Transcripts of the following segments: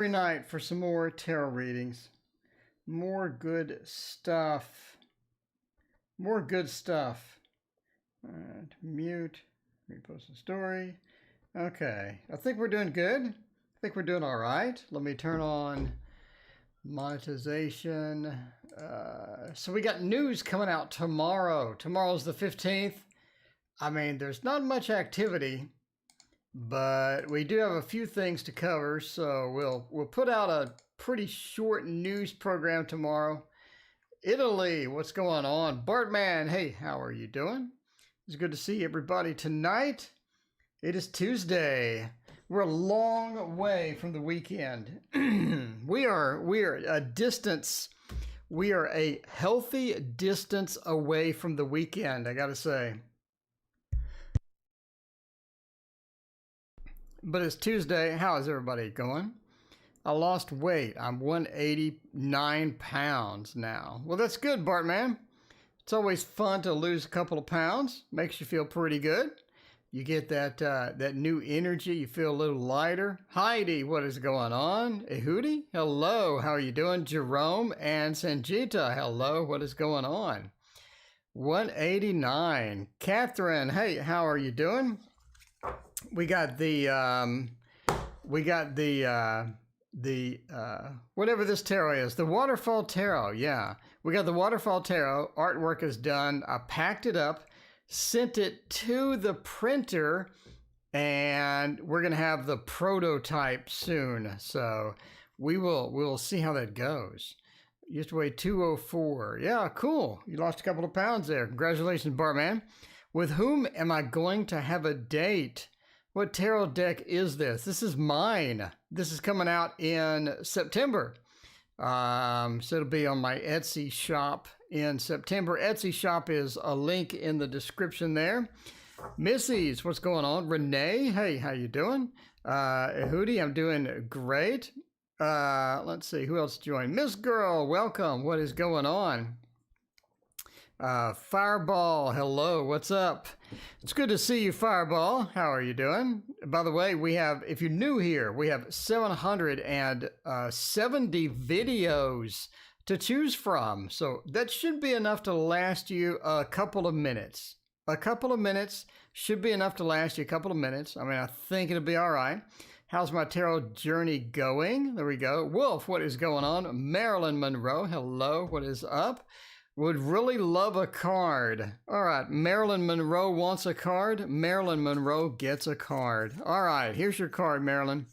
every night for some more tarot readings. More good stuff. More good stuff. Mute. Repost the story. Okay. I think we're doing good. I think we're doing all right. Let me turn on monetization. So we got news coming out tomorrow. Tomorrow's the 15th. I mean, there's not much activity, but we do have a few things to cover, so we'll put out a pretty short news program tomorrow. Italy, what's going on? Bartman, hey, how are you doing? It's good to see everybody tonight. It is Tuesday. We're a long way from the weekend. we are a distance. We are a healthy distance away from the weekend, I gotta say. But it's Tuesday. How is everybody going? I lost weight. I'm 189 pounds now. Well, that's good, Bartman. It's always fun to lose a couple of pounds. Makes you feel pretty good. You get that new energy. You feel a little lighter. Heidi, what is going on? Ehudi, hello. How are you doing? Jerome and Sanjita, hello. What is going on? 189. Catherine, hey, how are you doing? We got the whatever this tarot is, the Waterfall Tarot. Yeah, we got the Waterfall Tarot. Artwork is done. I packed it up, sent it to the printer, and we're gonna have the prototype soon. So we'll see how that goes. You used to weigh 204. Yeah, cool. You lost a couple of pounds there. Congratulations, Bartman. With whom am I going to have a date? What tarot deck is this? This is mine. This is coming out in September. So it'll be on my Etsy shop in September. Etsy shop is a link in the description there. Missy's, what's going on? Renee, hey, how you doing? Ehudi, I'm doing great. Let's see, who else joined? Miss Girl, welcome. What is going on? Fireball, hello, what's up? It's good to see you, Fireball. How are you doing? By the way, we have, if you're new here, we have 770 videos to choose from. So that should be enough to last you a couple of minutes. A couple of minutes should be enough to last you a couple of minutes. I mean, I think it'll be all right. How's my tarot journey going? There we go. Wolf, what is going on? Marilyn Monroe, hello, what is up? Would really love a card. All right, Marilyn Monroe wants a card. Marilyn Monroe gets a card. All right, here's your card, Marilyn.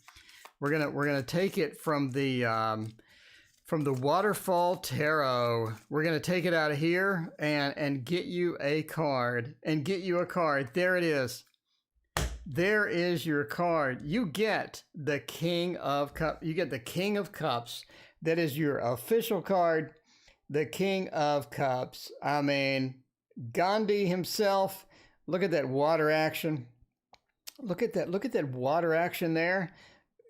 We're gonna take it from the Waterfall Tarot. We're gonna take it out of here and get you a card. There it is. There is your card. You get the King of Cups. You get the King of Cups. That is your official card. The King of Cups. I mean, Gandhi himself. Look at that water action. Look at that water action there.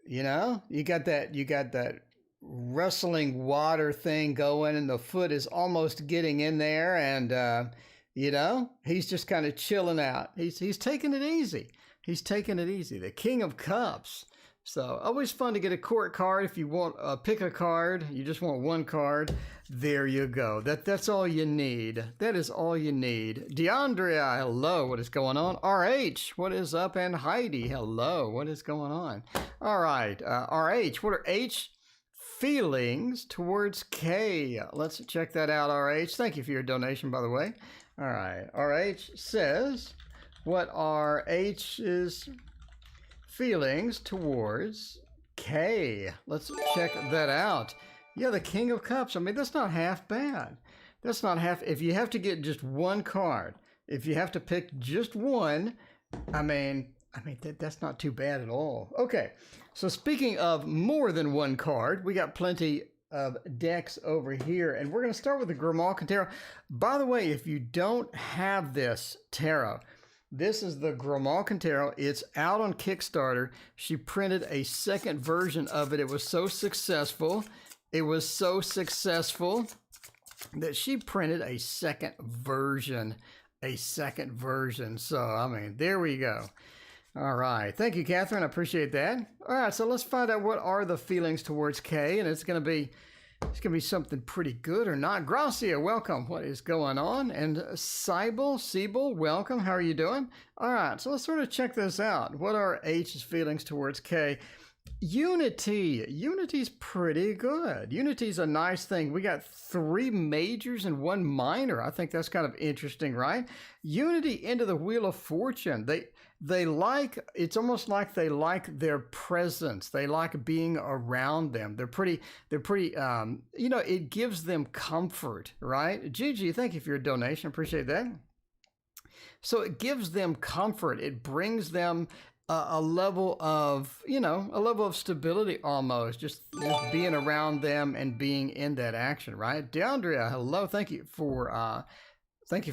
You know, you got that rustling water thing going, and the foot is almost getting in there, and you know, he's just kind of chilling out. He's taking it easy. He's taking it easy. The King of Cups. So always fun to get a court card. If you want pick a card, you just want one card. There you go. That's all you need. That is all you need. DeAndrea, hello. What is going on? RH, what is up? And Heidi, hello. What is going on? All right. RH, what are H feelings towards K? Let's check that out, RH. Thank you for your donation, by the way. All right. RH says, what are H's feelings towards K? Let's check that out. Yeah, the King of Cups. I mean, that's not half bad. That's not half. If you have to get just one card, if you have to pick just one, I mean that's not too bad at all. Okay, so speaking of more than one card, we got plenty of decks over here, and we're going to start with the Grimalkin Tarot. By the way, if you don't have this tarot, this is the Grimalkin Tarot. It's out on Kickstarter. She printed a second version of it. It was so successful. It was so successful that she printed a second version. So, I mean, there we go. All right. Thank you, Catherine. I appreciate that. All right. So let's find out what are the feelings towards K, and it's going to be something pretty good or not. Gracia, welcome. What is going on? And Siebel, welcome. How are you doing? All right. So let's sort of check this out. What are H's feelings towards K? Unity's pretty good. Unity's a nice thing. We got 3 majors and 1 minor. I think that's kind of interesting, right? Unity into the Wheel of Fortune. They like, it's almost like they like their presence. They like being around them. They're pretty, it gives them comfort, right? Gigi, thank you for your donation. Appreciate that. So it gives them comfort. It brings them a level of, a level of stability almost, just being around them and being in that action, right? DeAndrea, hello. Thank you for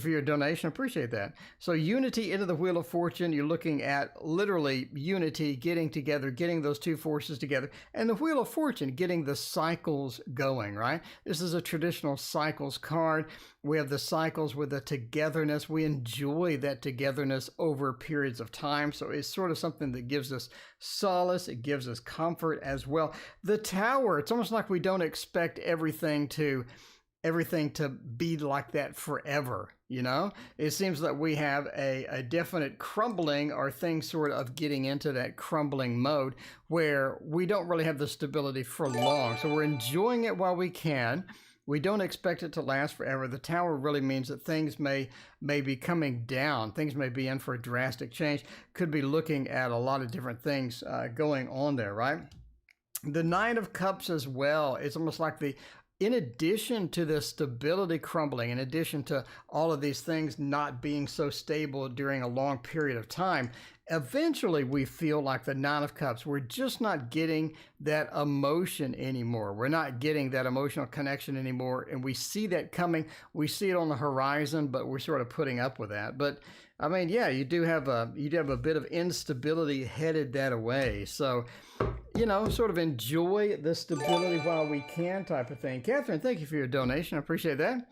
your donation. Appreciate that. So Unity into the Wheel of Fortune, you're looking at literally Unity getting together, getting those 2 forces together, and the Wheel of Fortune getting the cycles going, right? This is a traditional cycles card. We have the cycles with the togetherness. We enjoy that togetherness over periods of time. So it's sort of something that gives us solace. It gives us comfort as well. The Tower, it's almost like we don't expect everything to be like that forever, It seems that we have a definite crumbling or things sort of getting into that crumbling mode where we don't really have the stability for long. So we're enjoying it while we can. We don't expect it to last forever. The Tower really means that things may be coming down. Things may be in for a drastic change. Could be looking at a lot of different things going on there, right? The Nine of Cups as well. It's almost like in addition to the stability crumbling, in addition to all of these things not being so stable during a long period of time, eventually we feel like the Nine of Cups, we're just not getting that emotion anymore. We're not getting that emotional connection anymore. And we see that coming. We see it on the horizon, but we're sort of putting up with that. But I mean, yeah, you do have a bit of instability headed that way. So, sort of enjoy the stability while we can type of thing. Catherine, thank you for your donation. I appreciate that.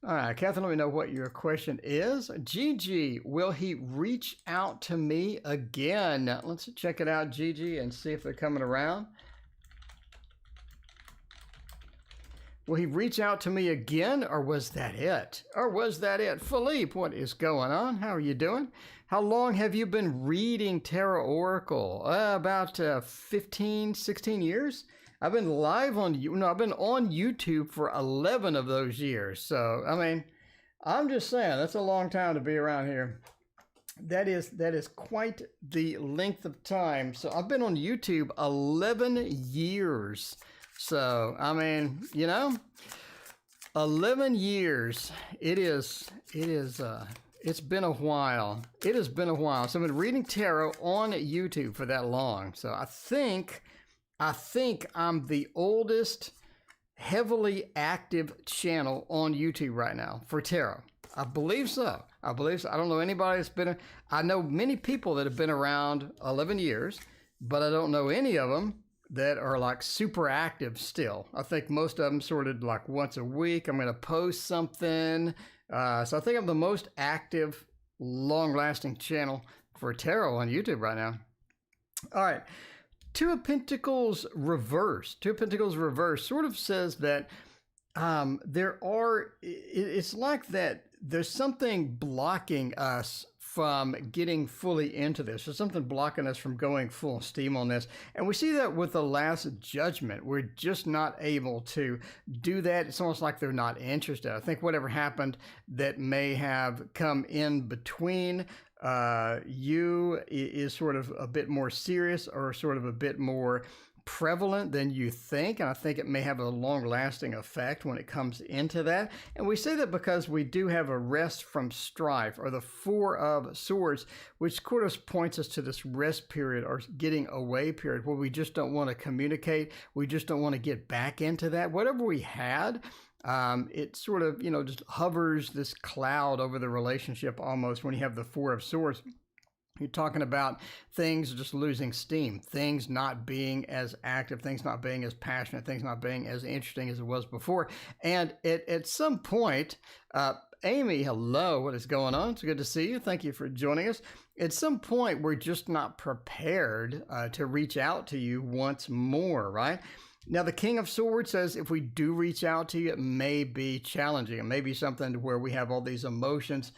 All right, Catherine, let me know what your question is. Gigi, will he reach out to me again? Let's check it out, Gigi, and see if they're coming around. Will he reach out to me again, or was that it? Philippe, what is going on? How are you doing? How long have you been reading Tarot Oracle? About 15, 16 years? I've been live on I've been on YouTube for 11 of those years. So, I mean, I'm just saying, that's a long time to be around here. That is quite the length of time. So I've been on YouTube 11 years. So, I mean, 11 years. It's been a while. It has been a while. So I've been reading tarot on YouTube for that long. So I think I'm the oldest heavily active channel on YouTube right now for tarot. I believe so. I don't know anybody that's been, I know many people that have been around 11 years, but I don't know any of them that are like super active still. I think most of them sort of like once a week, I'm going to post something. So I think I'm the most active, long-lasting channel for tarot on YouTube right now. All right. Two of Pentacles reverse sort of says that it's like that there's something blocking us from getting fully into this. There's something blocking us from going full steam on this. And we see that with the last judgment. We're just not able to do that. It's almost like they're not interested. I think whatever happened that may have come in between you is sort of a bit more serious or sort of a bit more prevalent than you think, and I think it may have a long-lasting effect when it comes into that. And we say that because we do have a rest from strife, or the Four of Swords, which sort of points us to this rest period or getting away period where we just don't want to communicate, we just don't want to get back into that. Whatever we had, it sort of, just hovers this cloud over the relationship almost when you have the Four of Swords. You're talking about things just losing steam, things not being as active, things not being as passionate, things not being as interesting as it was before. And at some point, Amy, hello, what is going on? It's good to see you. Thank you for joining us. At some point, we're just not prepared to reach out to you once more, right? Now, the King of Swords says if we do reach out to you, it may be challenging. It may be something where we have all these emotions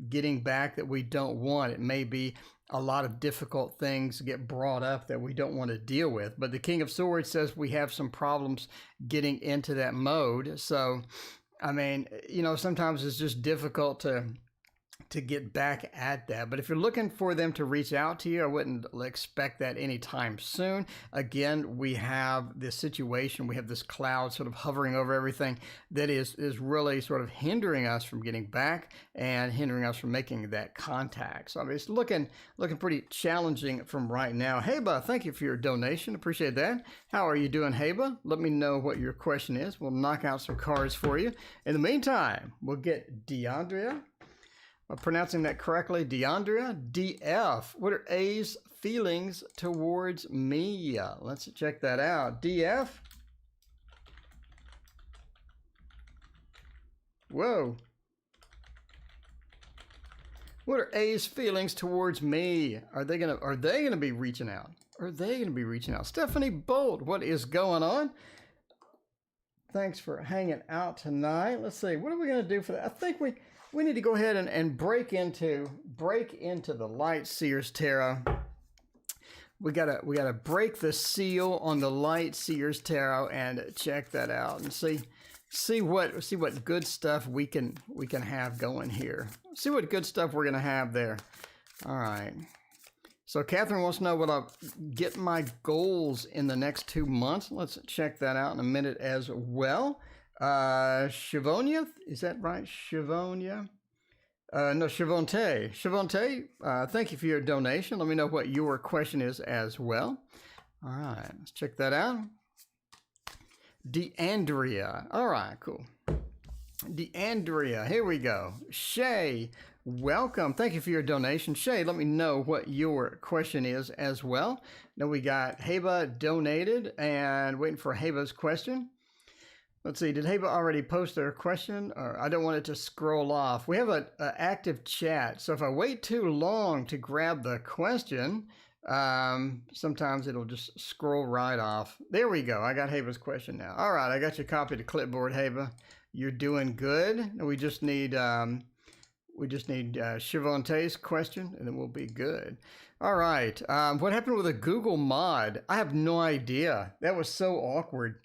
getting back that we don't want. It may be a lot of difficult things get brought up that we don't want to deal with. But the King of Swords says we have some problems getting into that mode. So, I mean, sometimes it's just difficult to get back at that. But if you're looking for them to reach out to you, I wouldn't expect that anytime soon. Again, we have this situation, we have this cloud sort of hovering over everything that is really sort of hindering us from getting back and hindering us from making that contact. So I mean, it's looking pretty challenging from right now. Heba, thank you for your donation. Appreciate that. How are you doing, Heba? Let me know what your question is. We'll knock out some cards for you. In the meantime, we'll get DeAndrea. Am I pronouncing that correctly? DeAndrea? DF. What are A's feelings towards me? Let's check that out. DF. Whoa. What are A's feelings towards me? Are they gonna be reaching out? Are they gonna be reaching out? Stephanie Bolt, what is going on? Thanks for hanging out tonight. Let's see. What are we gonna do for that? I think we need to go ahead and break into the Light Seers Tarot. We gotta break the seal on the Light Seers Tarot and check that out and see what good stuff we can have going here. See what good stuff we're gonna have there. All right. So Catherine wants to know what I'll get my goals in the next 2 months. Let's check that out in a minute as well. Shivonia, is that right? Shivonia? No, Shivonte. Shivonte, thank you for your donation. Let me know what your question is as well. All right, let's check that out. DeAndrea. All right, cool. DeAndrea, here we go. Shay, welcome. Thank you for your donation. Shay, let me know what your question is as well. Now we got Heba donated and waiting for Heba's question. Let's see, did Heba already post their question? Or I don't want it to scroll off. We have an active chat, so if I wait too long to grab the question, sometimes it'll just scroll right off. There we go. I got Heba's question now. All right, I got your copy to clipboard, Heba. You're doing good. We just need Shivonte's question, and then we'll be good. All right. What happened with a Google mod? I have no idea. That was so awkward.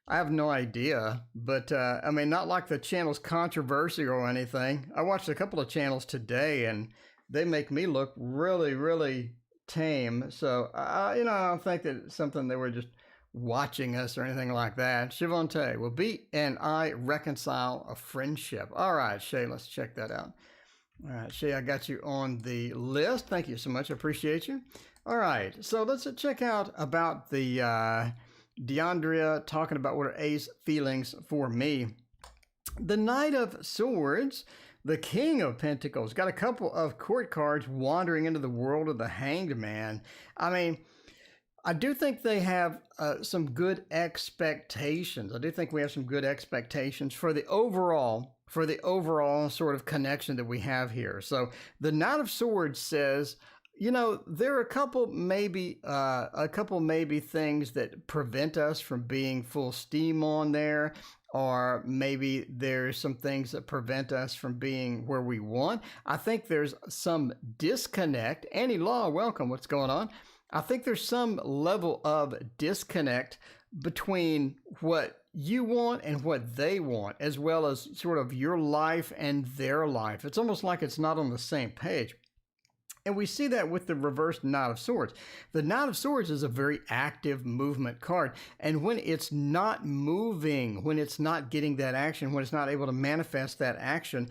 I have no idea, but I mean, not like the channel's controversy or anything. I watched a couple of channels today, and they make me look really, really tame. So, I don't think that it's something they were just watching us or anything like that. Shivonte, will B and I reconcile a friendship? All right, Shay, let's check that out. All right, Shay, I got you on the list. Thank you so much. I appreciate you. All right, so let's check out about the DeAndrea talking about what are A's feelings for me. The Knight of Swords, the King of Pentacles, got a couple of court cards wandering into the world of the Hanged Man. I mean, I do think they have some good expectations. I do think we have some good expectations for the overall sort of connection that we have here. So the Knight of Swords says, there are a couple maybe things that prevent us from being full steam on there, or maybe there's some things that prevent us from being where we want. I think there's some disconnect. Annie Law, welcome. What's going on? I think there's some level of disconnect between what you want and what they want, as well as sort of your life and their life. It's almost like it's not on the same page. And we see that with the reversed Knight of Swords. The Knight of Swords is a very active movement card. And when it's not moving, when it's not getting that action, when it's not able to manifest that action,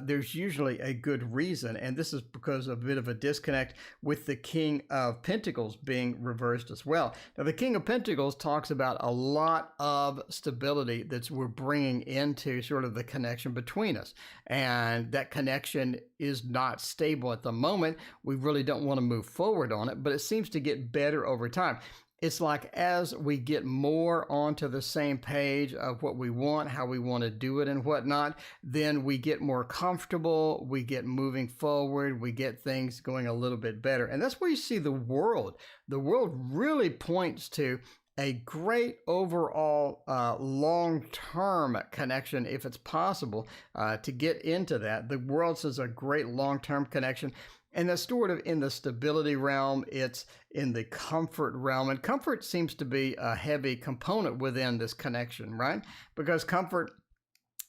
there's usually a good reason. And this is because of a bit of a disconnect with the King of Pentacles being reversed as well. Now, the King of Pentacles talks about a lot of stability that we're bringing into sort of the connection between us. And that connection is not stable at the moment. we really don't want to move forward on it, but it seems to get better over time. It's like as we get more onto the same page of what we want, how we want to do it and whatnot, then we get more comfortable, we get moving forward, we get things going a little bit better. And that's where you see the world. The world really points to a great overall long-term connection, if it's possible to get into that. The world says a great long-term connection. And that's sort of in the stability realm, it's in the comfort realm. And comfort seems to be a heavy component within this connection, right? Because comfort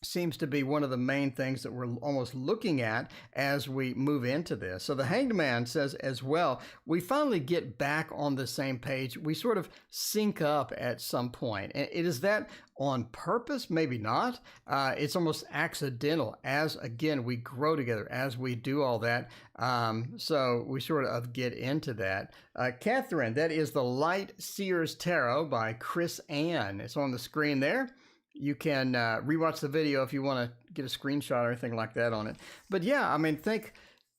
seems to be one of the main things that we're almost looking at as we move into this. So the Hanged Man says as well, we finally get back on the same page. We sort of sync up at some point. And is that on purpose? Maybe not. It's almost accidental as, again, we grow together, as we do all that. So we sort of get into that. Catherine, that is the Light Seers Tarot by Chris Ann. It's on the screen there. You can rewatch the video if you want to get a screenshot or anything like that on it. But yeah, I mean, think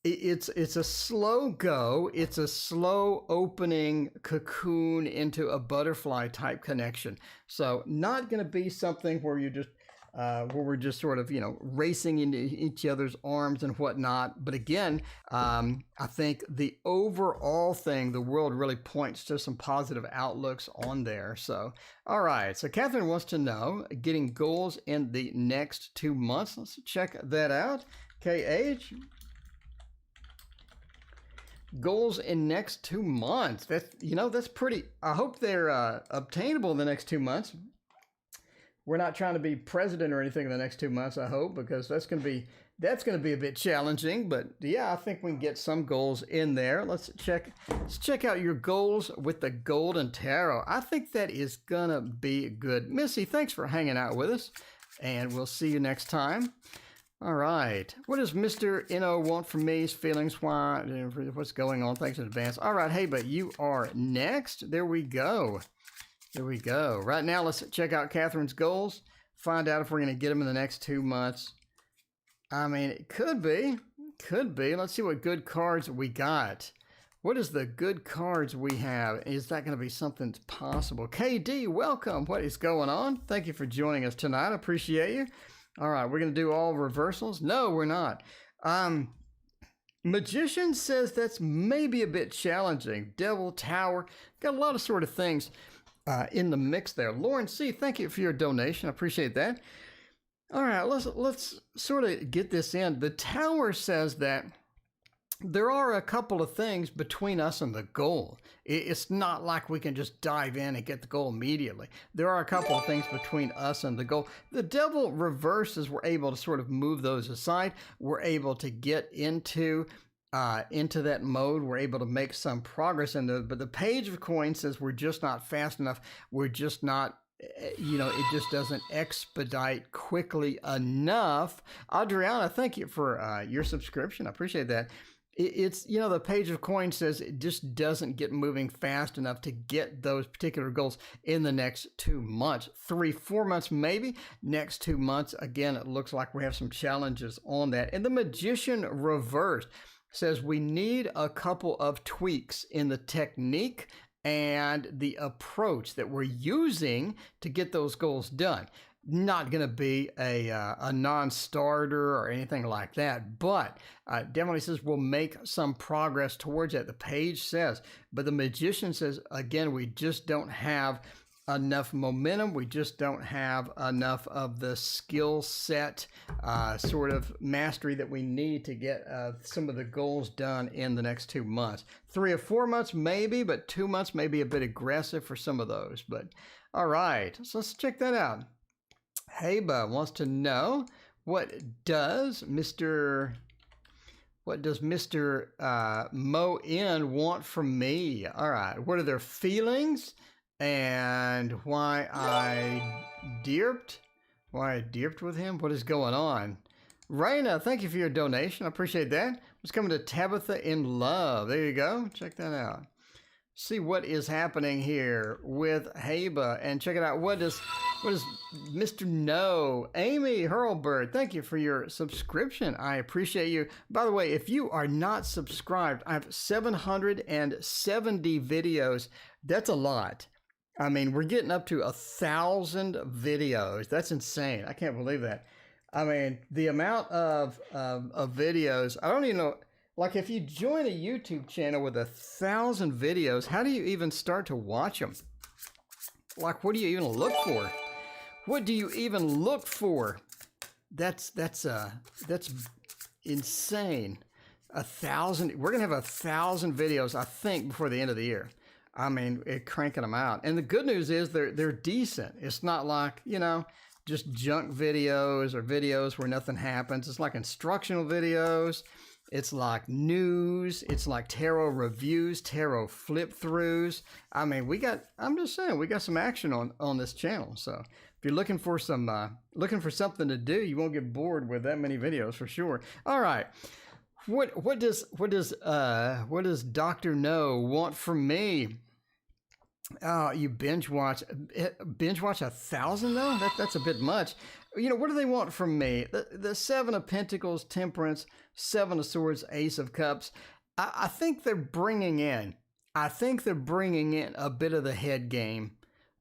it's a slow go. It's a slow opening cocoon into a butterfly type connection. So not going to be something where you just where we're just sort of, racing into each other's arms and whatnot. But again, I think the overall thing, the world really points to some positive outlooks on there. So, all right. So Catherine wants to know, getting goals in the next 2 months. Let's check that out. KH. Goals in next 2 months. That's pretty, I hope they're obtainable in the next 2 months. We're not trying to be president or anything in the next 2 months, I hope, because that's going to be a bit challenging. But yeah, I think we can get some goals in there. Let's check out your goals with the Golden Tarot. I think that is going to be good. Missy, thanks for hanging out with us, and we'll see you next time. All right. What does Mr. N.O. want from me? His feelings, why, what's going on? Thanks in advance. All right. Hey, but you are next. There we go. There we go. Right now, let's check out Catherine's goals. Find out if we're going to get them in the next 2 months. I mean, it could be. Could be. Let's see what good cards we got. What is the good cards we have? Is that going to be something possible? KD, welcome. What is going on? Thank you for joining us tonight. I appreciate you. All right, we're going to do all reversals? No, we're not. Magician says that's maybe a bit challenging. Devil, Tower, got a lot of sort of things in the mix there. Lauren C., thank you for your donation. I appreciate that. All right, let's sort of get this in. The Tower says that there are a couple of things between us and the goal. It's not like we can just dive in and get the goal immediately. There are a couple of things between us and the goal. The Devil reverses, we're able to sort of move those aside. We're able to get into that mode. We're able to make some progress in there. But the Page of Coins says we're just not fast enough. We're just not, it just doesn't expedite quickly enough. Adriana, thank you for your subscription. I appreciate that. It's, the Page of Coins says it just doesn't get moving fast enough to get those particular goals in the next 2 months. 3-4 months maybe. Next 2 months, again, it looks like we have some challenges on that. And the Magician reversed says we need a couple of tweaks in the technique and the approach that we're using to get those goals done. Not going to be a non-starter or anything like that, but definitely says we'll make some progress towards that. The Page says, but the Magician says, again, we just don't have enough momentum. We just don't have enough of the skill set sort of mastery that we need to get some of the goals done in the next 2 months. 3 or 4 months maybe, but 2 months may be a bit aggressive for some of those. But all right, so let's check that out. Heba wants to know, what does Mr. Mo N want from me? All right, what are their feelings? And why I derped with him? What is going on? Raina, thank you for your donation. I appreciate that. What's coming to Tabitha in Love? There you go. Check that out. See what is happening here with Heba, and check it out. What does What is Mr. No? Amy Hurlbird, thank you for your subscription. I appreciate you. By the way, if you are not subscribed, I have 770 videos. That's a lot. I mean, we're getting up to 1,000 videos. That's insane. I can't believe that. I mean, the amount of videos, I don't even know. Like, if you join a YouTube channel with 1,000 videos, how do you even start to watch them? Like, what do you even look for? What do you even look for? That's insane. 1,000. We're gonna have 1,000 videos, I think, before the end of the year. I mean, cranking them out. And the good news is they're decent. It's not like, you know, just junk videos or videos where nothing happens. It's like instructional videos. It's like news. It's like tarot reviews, tarot flip throughs. I mean, I'm just saying, we got some action on this channel. So if you're looking for something to do, you won't get bored with that many videos for sure. All right. What does Dr. No want from me? Oh, you binge watch 1,000 though? That's a bit much. You know, what do they want from me? The Seven of Pentacles, Temperance, Seven of Swords, Ace of Cups. I think they're bringing in a bit of the head game.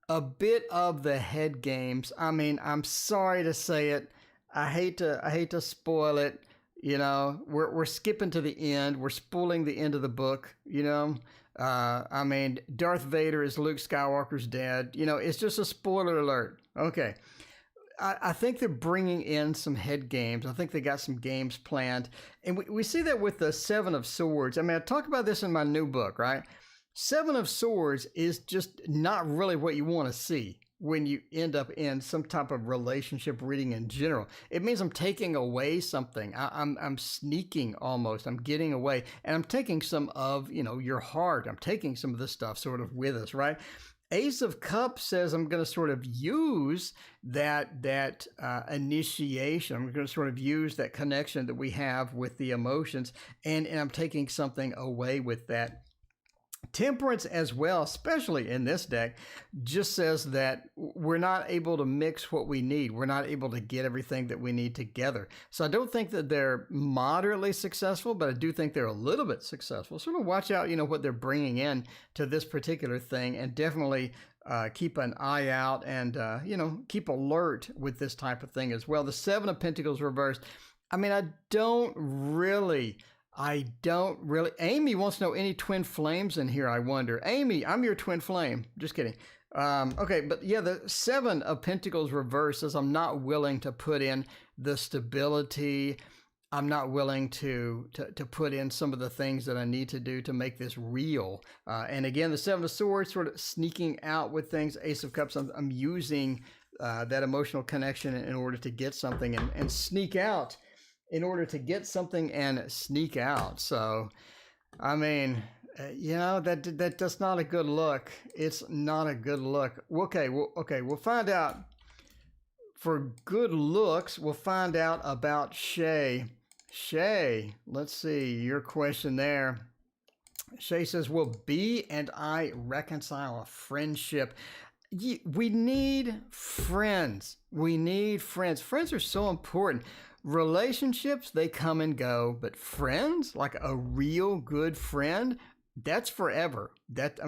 A bit of the head games. I mean, I'm sorry to say it. I hate to spoil it. You know, we're skipping to the end. We're spoiling the end of the book, you know. I mean, Darth Vader is Luke Skywalker's dad. You know, it's just a spoiler alert. Okay. I think they're bringing in some head games. I think they got some games planned. And we see that with the Seven of Swords. I mean, I talk about this in my new book, right? Seven of Swords is just not really what you want to see when you end up in some type of relationship reading in general. It means I'm taking away something. I'm sneaking almost. I'm getting away. And I'm taking some of, you know, your heart. I'm taking some of this stuff sort of with us, right? Ace of Cups says I'm going to sort of use that initiation. I'm going to sort of use that connection that we have with the emotions, and I'm taking something away with that. Temperance as well, especially in this deck, just says that we're not able to mix what we need. We're not able to get everything that we need together. So I don't think that they're moderately successful, but I do think they're a little bit successful. So watch out, you know, what they're bringing in to this particular thing, and definitely keep an eye out and, you know, keep alert with this type of thing as well. The Seven of Pentacles reversed. I mean, I don't really. Amy wants to know any twin flames in here, I wonder. Amy, I'm your twin flame. Just kidding. Okay, but yeah, the Seven of Pentacles reversed says I'm not willing to put in the stability. I'm not willing to put in some of the things that I need to do to make this real. And again, the Seven of Swords sort of sneaking out with things. Ace of Cups, I'm using that emotional connection in order to get something and sneak out. In order to get something and sneak out. So, I mean, you know, that's not a good look. It's not a good look. Okay, we'll find out. For good looks, we'll find out about Shay. Shay, let's see your question there. Shay says, will B and I reconcile a friendship? We need friends. We need friends. Friends are so important. Relationships, they come and go, but friends, like a real good friend, that's forever. That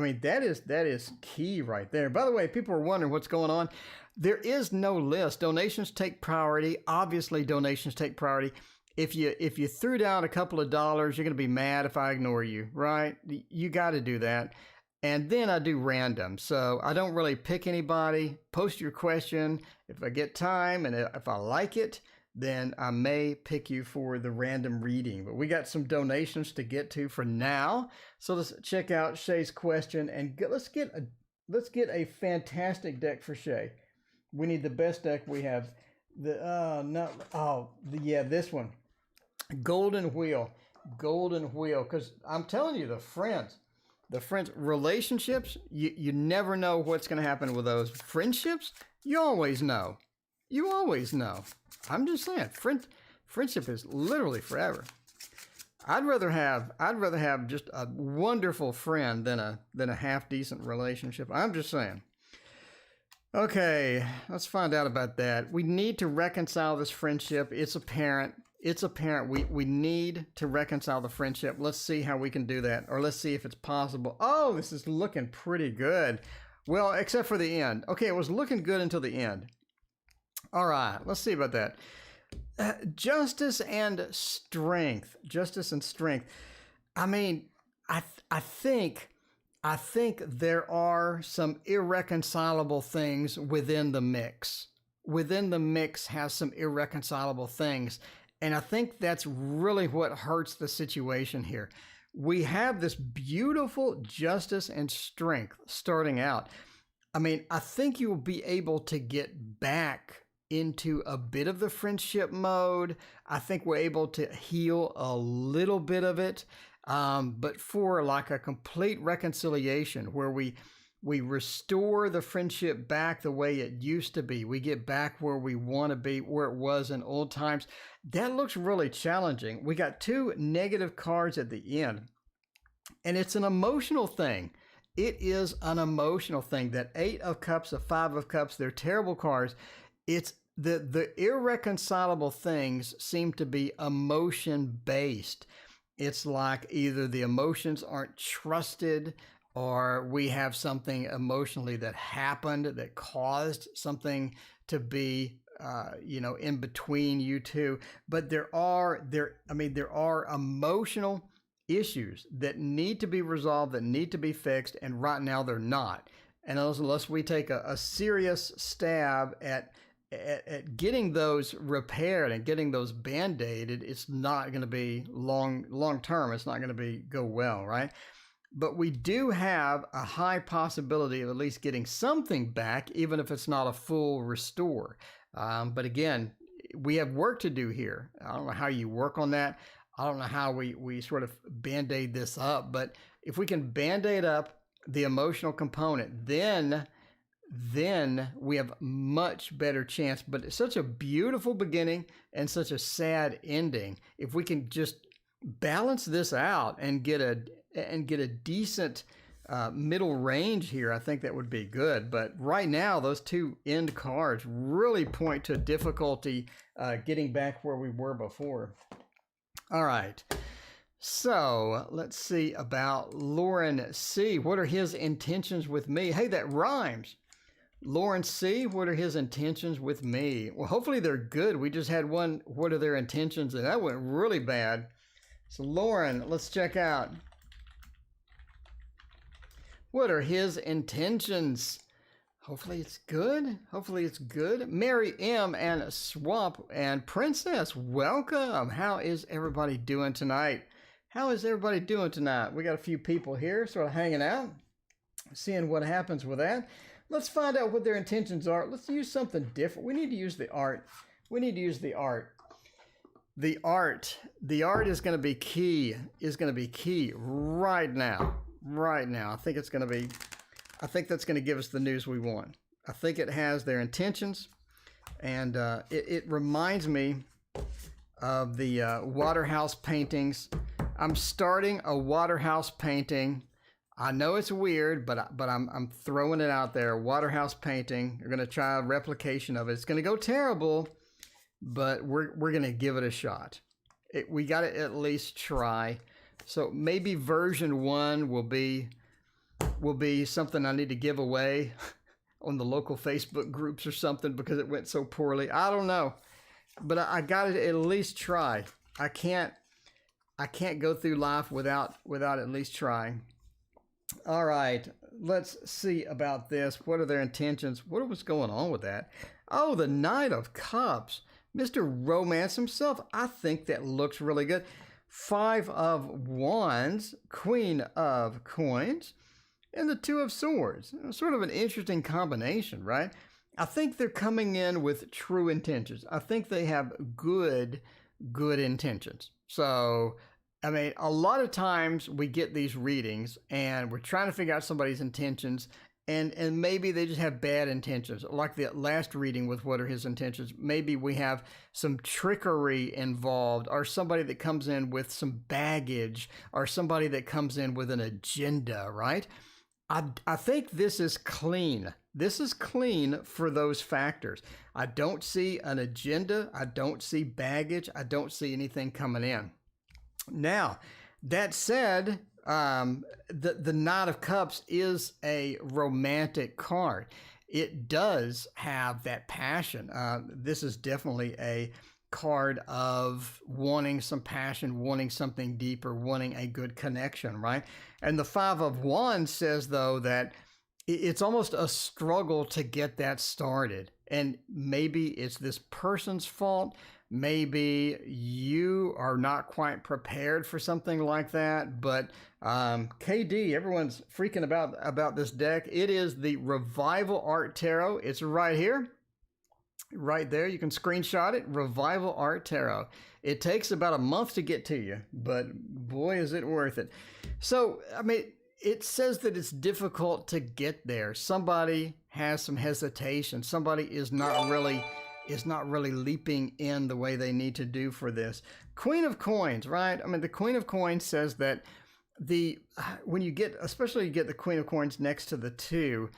is key right there. By the way, people are wondering what's going on. There is no list. Donations take priority. Obviously, donations take priority. If you threw down a couple of dollars, you're going to be mad if I ignore you, right? You got to do that. And then I do random. So I don't really pick anybody. Post your question. If I get time and if I like it, then I may pick you for the random reading. But we got some donations to get to for now. So let's check out Shay's question and let's get a fantastic deck for Shay. We need the best deck we have. This one. Golden Wheel. Because I'm telling you, the friends, relationships, you never know what's going to happen with those. Friendships, you always know. I'm just saying, friendship is literally forever. I'd rather have just a wonderful friend than a half decent relationship. I'm just saying. Okay, let's find out about that. We need to reconcile this friendship. It's apparent. It's apparent. We need to reconcile the friendship. Let's see how we can do that, or let's see if it's possible. Oh, this is looking pretty good. Well, except for the end. Okay, it was looking good until the end. All right, let's see about that. Justice and strength. Justice and strength. I mean, I think there are some irreconcilable things within the mix. Within the mix has some irreconcilable things. And I think that's really what hurts the situation here. We have this beautiful justice and strength starting out. I mean, I think you'll be able to get back into a bit of the friendship mode. I think we're able to heal a little bit of it. But for like a complete reconciliation where we restore the friendship back the way it used to be, we get back where we want to be, where it was in old times, that looks really challenging. We got 2 negative cards at the end, and it's an emotional thing. It is an emotional thing. That 8 of Cups, the 5 of Cups, they're terrible cards. It's the irreconcilable things seem to be emotion based. It's like either the emotions aren't trusted, or we have something emotionally that happened that caused something to be, in between you two. But there are emotional issues that need to be resolved, that need to be fixed, and right now they're not. And unless we take a serious stab at getting those repaired and getting those band-aided, it's not going to be long term. It's not going to go well, right? But we do have a high possibility of at least getting something back, even if it's not a full restore. But again, we have work to do here. I don't know how you work on that. I don't know how we sort of band-aid this up, but if we can band-aid up the emotional component, then we have much better chance. But it's such a beautiful beginning and such a sad ending. If we can just balance this out and get a decent middle range here, I think that would be good. But right now, those 2 end cards really point to difficulty getting back where we were before. All right. So let's see about Lauren C. What are his intentions with me? Hey, that rhymes. Lauren C., what are his intentions with me? Well, hopefully they're good. We just had one, what are their intentions? And that went really bad. So Lauren, let's check out. What are his intentions? Hopefully it's good. Hopefully it's good. Mary M. and Swamp and Princess, welcome. How is everybody doing tonight? How is everybody doing tonight? We got a few people here sort of hanging out, seeing what happens with that. Let's find out what their intentions are. Let's use something different. We need to use the art. We need to use the art. The art is going to be key, right now. Right now. I think that's going to give us the news we want. I think it has their intentions, and it reminds me of the Waterhouse paintings. I'm starting a Waterhouse painting. I know it's weird, but I'm throwing it out there. Waterhouse painting. We're gonna try a replication of it. It's gonna go terrible, but we're gonna give it a shot. We gotta at least try. So maybe version 1 will be something I need to give away on the local Facebook groups or something because it went so poorly. I don't know, but I gotta at least try. I can't go through life without at least trying. All right, let's see about this. What are their intentions? What was going on with that? Oh, the Knight of Cups. Mr. Romance himself. I think that looks really good. 5 of Wands, Queen of Coins, and the 2 of Swords. Sort of an interesting combination, right? I think they're coming in with true intentions. I think they have good intentions. So I mean, a lot of times we get these readings and we're trying to figure out somebody's intentions, and maybe they just have bad intentions. Like the last reading with what are his intentions, maybe we have some trickery involved, or somebody that comes in with some baggage, or somebody that comes in with an agenda, right? I think this is clean. This is clean for those factors. I don't see an agenda. I don't see baggage. I don't see anything coming in. Now, that said, the Knight of Cups is a romantic card. It does have that passion. This is definitely a card of wanting some passion, wanting something deeper, wanting a good connection, right? And the Five of Wands says, though, that it's almost a struggle to get that started. And maybe it's this person's fault. Maybe you are not quite prepared for something like that. But KD, everyone's freaking about this deck. It is the Revival Art Tarot. It's right here. Right there, you can screenshot it. Revival Art Tarot. It takes about a month to get to you, but boy, is it worth it. So, I mean, it says that it's difficult to get there. Somebody has some hesitation. Somebody is not really leaping in the way they need to do for this. Queen of Coins, right? I mean, the Queen of Coins says that when you get, especially you get the Queen of Coins next to the 2.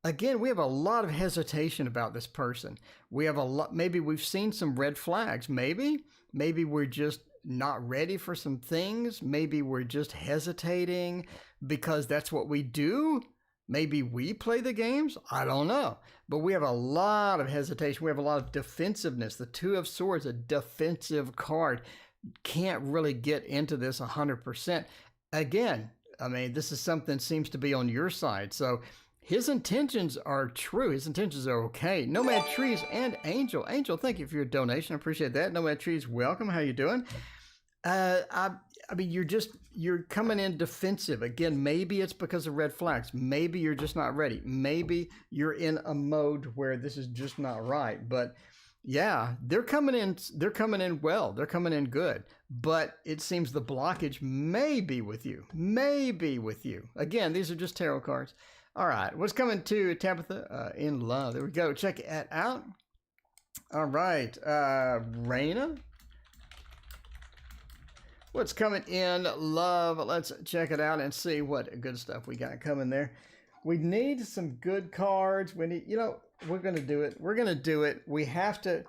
Again, we have a lot of hesitation about this person. We have a lot, maybe we've seen some red flags. Maybe we're just not ready for some things. Maybe we're just hesitating because that's what we do. Maybe we play the games. I don't know. But we have a lot of hesitation. We have a lot of defensiveness. The Two of Swords, a defensive card, can't really get into this 100%. Again, I mean, this is something seems to be on your side. So his intentions are true. His intentions are okay. Nomad Trees and Angel. Angel, thank you for your donation. I appreciate that. Nomad Trees, welcome. How you doing? I mean, you're coming in defensive. Again, maybe it's because of red flags. Maybe you're just not ready. Maybe you're in a mode where this is just not right. But yeah, they're coming in well. They're coming in good. But it seems the blockage may be with you. Again, these are just tarot cards. All right, what's coming to Tabitha in love? There we go. Check it out. All right, Raina. What's coming in love? Let's check it out and see what good stuff we got coming there. We need some good cards. We need, we're going to do it. We're going to do it. We have to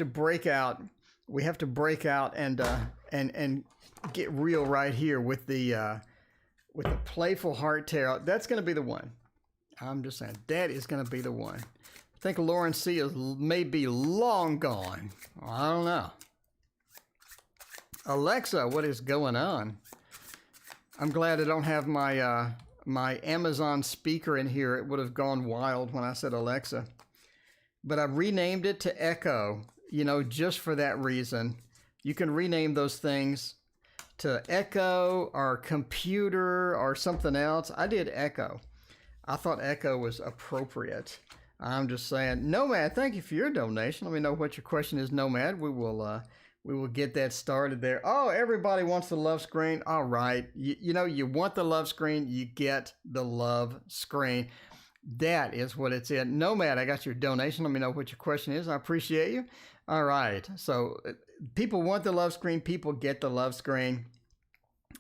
break out. We have to break out and get real right here with the Playful Heart Tarot. That's going to be the one. I'm just saying, that is going to be the one. I think Lauren C. is maybe long gone. I don't know. Alexa, what is going on? I'm glad I don't have my my Amazon speaker in here. It would have gone wild when I said Alexa. But I renamed it to Echo, just for that reason. You can rename those things to Echo or Computer or something else. I did Echo. I thought Echo was appropriate. I'm just saying. Nomad, thank you for your donation. Let me know what your question is, Nomad. We will get that started there. Oh, everybody wants the love screen. All right. You want the love screen, you get the love screen. That is what it's in. Nomad, I got your donation. Let me know what your question is. I appreciate you. All right. So people want the love screen. People get the love screen.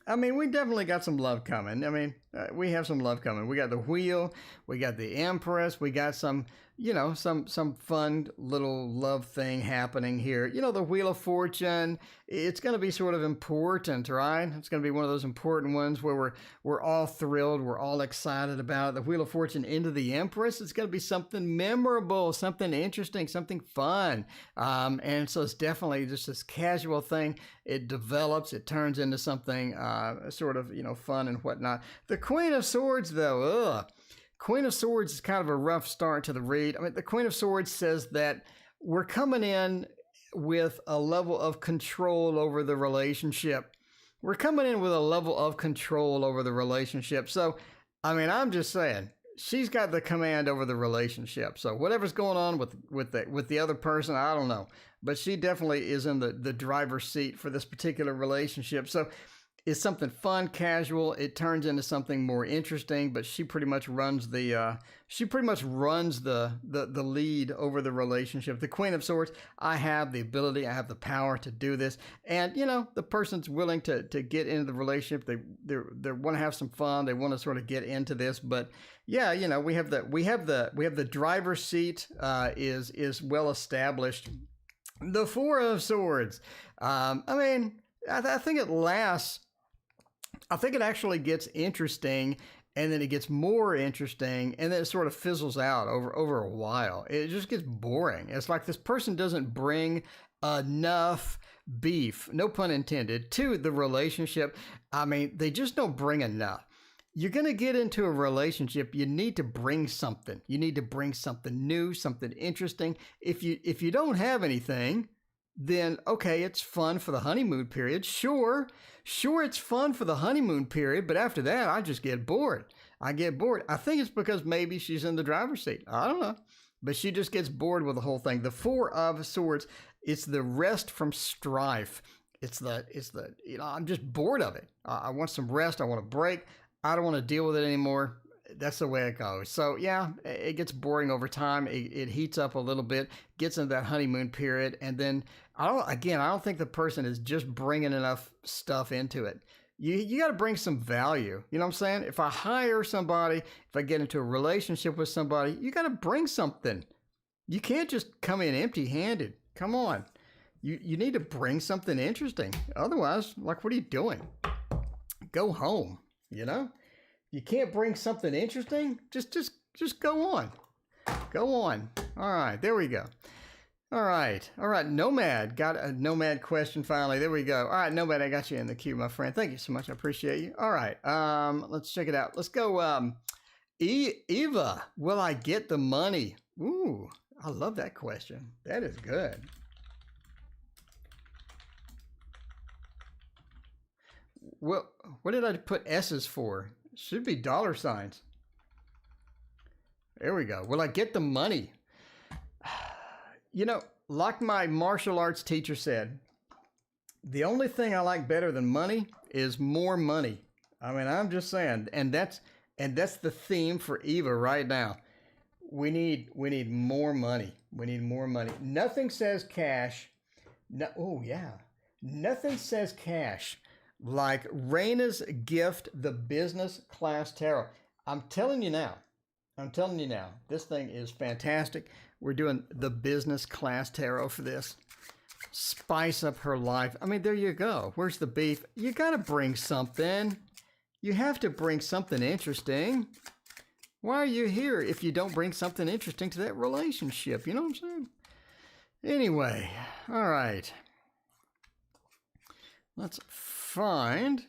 I mean, we definitely got some love coming. I mean, we have some love coming. We got the Wheel. We got the Empress. We got some fun little love thing happening here. The Wheel of Fortune. It's going to be sort of important, right? It's going to be one of those important ones where we're all thrilled. We're all excited about it. The Wheel of Fortune into the Empress. It's going to be something memorable, something interesting, something fun. And so it's definitely just this casual thing. It develops. It turns into something sort of, fun and whatnot. The Queen of Swords, though, Queen of Swords is kind of a rough start to the read. I mean, the Queen of Swords says that we're coming in with a level of control over the relationship. We're coming in with a level of control over the relationship. So, I mean, I'm just saying, she's got the command over the relationship. So whatever's going on with the other person, I don't know. But she definitely is in the driver's seat for this particular relationship. So it's something fun, casual. It turns into something more interesting, but she pretty much runs the lead over the relationship. The Queen of Swords, I have the ability, I have the power to do this. And, the person's willing to get into the relationship. They want to have some fun. They want to sort of get into this, but Yeah, you know, we have the driver's seat is well established. The Four of Swords. I mean, I think it lasts. I think it actually gets interesting, and then it gets more interesting, and then it sort of fizzles out over a while. It just gets boring. It's like this person doesn't bring enough beef, no pun intended, to the relationship. I mean, they just don't bring enough. You're going to get into a relationship, you need to bring something. You need to bring something new, something interesting. If you don't have anything, then okay, it's fun for the honeymoon period. Sure, it's fun for the honeymoon period, but after that, I just get bored. I get bored. I think it's because maybe she's in the driver's seat. I don't know. But she just gets bored with the whole thing. The Four of Swords, it's the rest from strife. It's the, you know, I'm just bored of it. I want some rest. I want a break. I don't want to deal with it anymore. That's the way it goes. So yeah, it gets boring over time. It heats up a little bit, gets into that honeymoon period, and then I don't think the person is just bringing enough stuff into it. You got to bring some value. You know what I'm saying? If I hire somebody, if I get into a relationship with somebody, you got to bring something. You can't just come in empty-handed. Come on. You need to bring something interesting. Otherwise, like, what are you doing? Go home, you know? You can't bring something interesting? Just go on. Go on. All right, there we go. All right, Nomad. Got a Nomad question finally. There we go. All right, Nomad, I got you in the queue, my friend. Thank you so much. I appreciate you. All right, let's check it out. Let's go. Eva, will I get the money? Ooh, I love that question. That is good. Well, what did I put S's for? Should be dollar signs. There we go. Will I get the money? You know, like my martial arts teacher said, the only thing I like better than money is more money. I mean, I'm just saying, and that's the theme for Eva right now. We need more money. We need more money. Nothing says cash. No, oh yeah, nothing says cash like Raina's gift, the business class tarot. I'm telling you now, this thing is fantastic. We're doing the business class tarot for this. Spice up her life. I mean, there you go. Where's the beef? You got to bring something. You have to bring something interesting. Why are you here if you don't bring something interesting to that relationship? You know what I'm saying? Anyway, all right. Let's find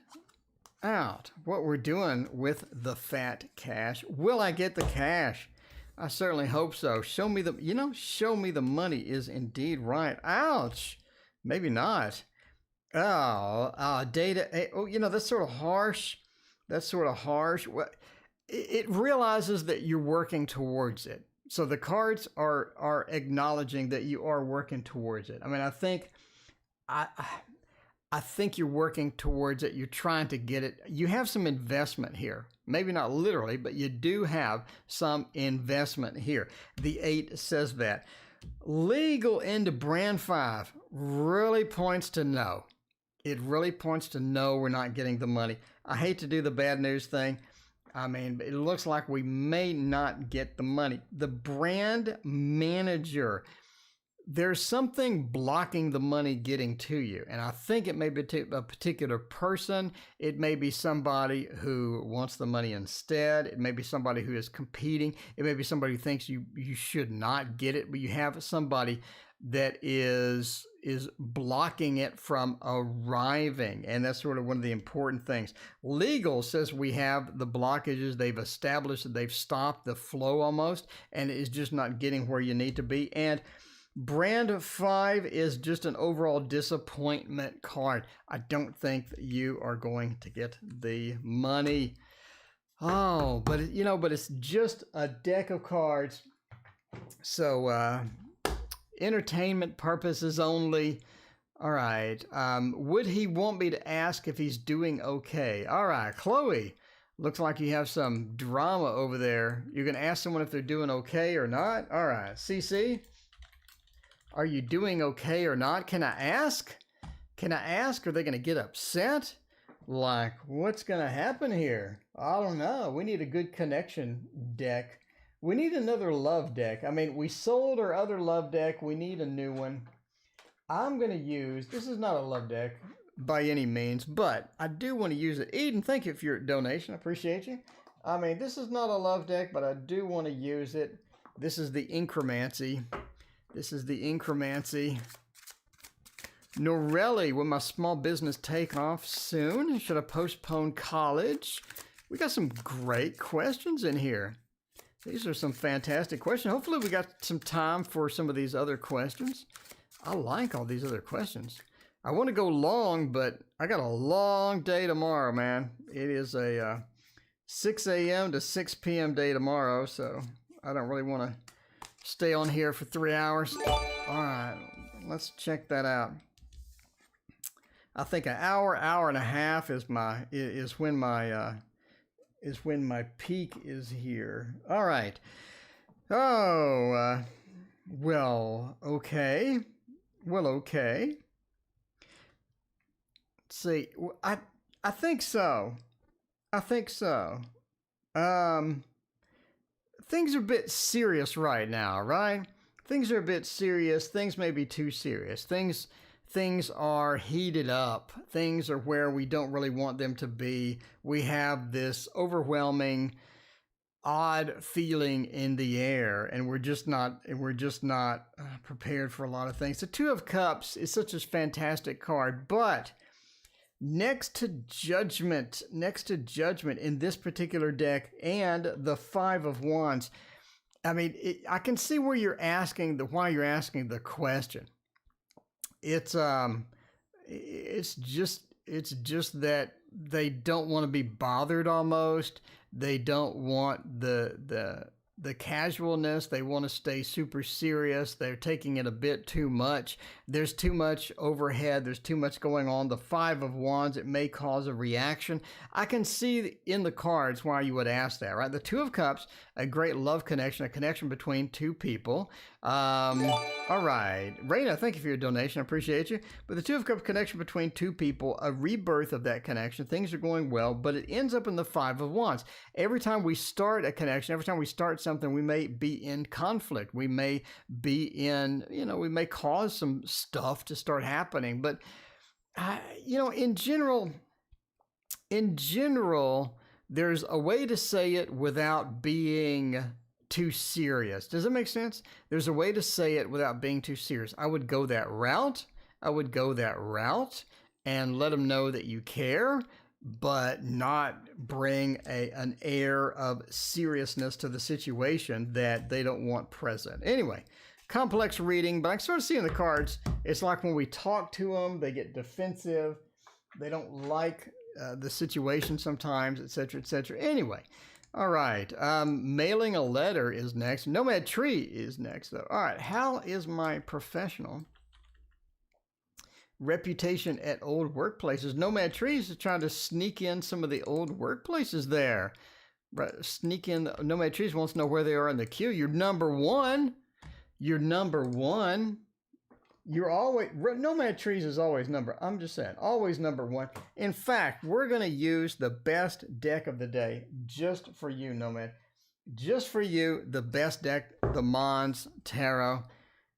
out what we're doing with the fat cash. Will I get the cash? I certainly hope so. Show me the money is indeed right. Ouch. Maybe not. Data. Oh, you know, that's sort of harsh. What? It realizes that you're working towards it. So the cards are acknowledging that you are working towards it. I mean, I think you're working towards it. You're trying to get it. You have some investment here. Maybe not literally, but you do have some investment here. The 8 says that. Legal into brand 5 really points to no. It really points to no, we're not getting the money. I hate to do the bad news thing. I mean, it looks like we may not get the money. The brand manager, there's something blocking the money getting to you. And I think it may be a particular person. It may be somebody who wants the money instead. It may be somebody who is competing. It may be somebody who thinks you should not get it, but you have somebody that is blocking it from arriving. And that's sort of one of the important things. Legal says we have the blockages. They've established that they've stopped the flow almost, and it is just not getting where you need to be. And brand 5 is just an overall disappointment card. I don't think that you are going to get the money. Oh, but it's just a deck of cards. So, entertainment purposes only. All right. Would he want me to ask if he's doing okay? All right, Chloe. Looks like you have some drama over there. You're going to ask someone if they're doing okay or not? All right. CC? Are you doing okay or not? Can I ask? Are they going to get upset? Like, what's going to happen here? I don't know. We need a good connection deck. We need another love deck. I mean, we sold our other love deck. We need a new one. I'm going to use, this is not a love deck by any means, but I do want to use it. Eden, thank you for your donation. I appreciate you. I mean, this is not a love deck, but I do want to use it. This is the Incromancy. This is the Incromancy. Norelli, will my small business take off soon? Should I postpone college? We got some great questions in here. These are some fantastic questions. Hopefully we got some time for some of these other questions. I like all these other questions. I want to go long, but I got a long day tomorrow, man. It is a 6 a.m. to 6 p.m. day tomorrow, so I don't really want to stay on here for 3 hours. All right, let's check that out. I think an hour and a half is when my peak is here. All right. Oh, well, okay. Well, okay. Let's see. I think so. I think so. Things are a bit serious right now, right? Things are a bit serious. Things may be too serious. Things are heated up. Things are where we don't really want them to be. We have this overwhelming, odd feeling in the air, and we're just not prepared for a lot of things. The Two of Cups is such a fantastic card, but next to Judgment in this particular deck and the Five of Wands, I mean, I can see where you're asking why you're asking the question. It's just that they don't want to be bothered almost. They don't want the casualness. They want to stay super serious. They're taking it a bit too much. There's too much overhead. There's too much going on. The Five of Wands, it may cause a reaction. I can see in the cards why you would ask that, right? The Two of Cups, a great love connection, a connection between two people. All right. Raina, thank you for your donation. I appreciate you. But the Two of Cups connection between two people, a rebirth of that connection. Things are going well, but it ends up in the Five of Wands. Every time we start a connection, every time we start something, we may be in conflict. We may be in, we may cause some stuff to start happening. But, in general, there's a way to say it without being too serious. Does that make sense? There's a way to say it without being too serious. I would go that route. And let them know that you care, but not bring an air of seriousness to the situation that they don't want present. Anyway, complex reading, but I sort of see in the cards, it's like when we talk to them, they get defensive. They don't like the situation sometimes, etc., etc. Anyway, all right. Mailing a letter is next. Nomad Tree is next, though. All right. How is my professional reputation at old workplaces? Nomad Trees is trying to sneak in some of the old workplaces there. Right, sneak in. Nomad Trees wants to know where they are in the queue. You're number one. You're always, Nomad Trees is always always number one. In fact, we're going to use the best deck of the day just for you, Nomad. Just for you, the best deck, the Mons Tarot.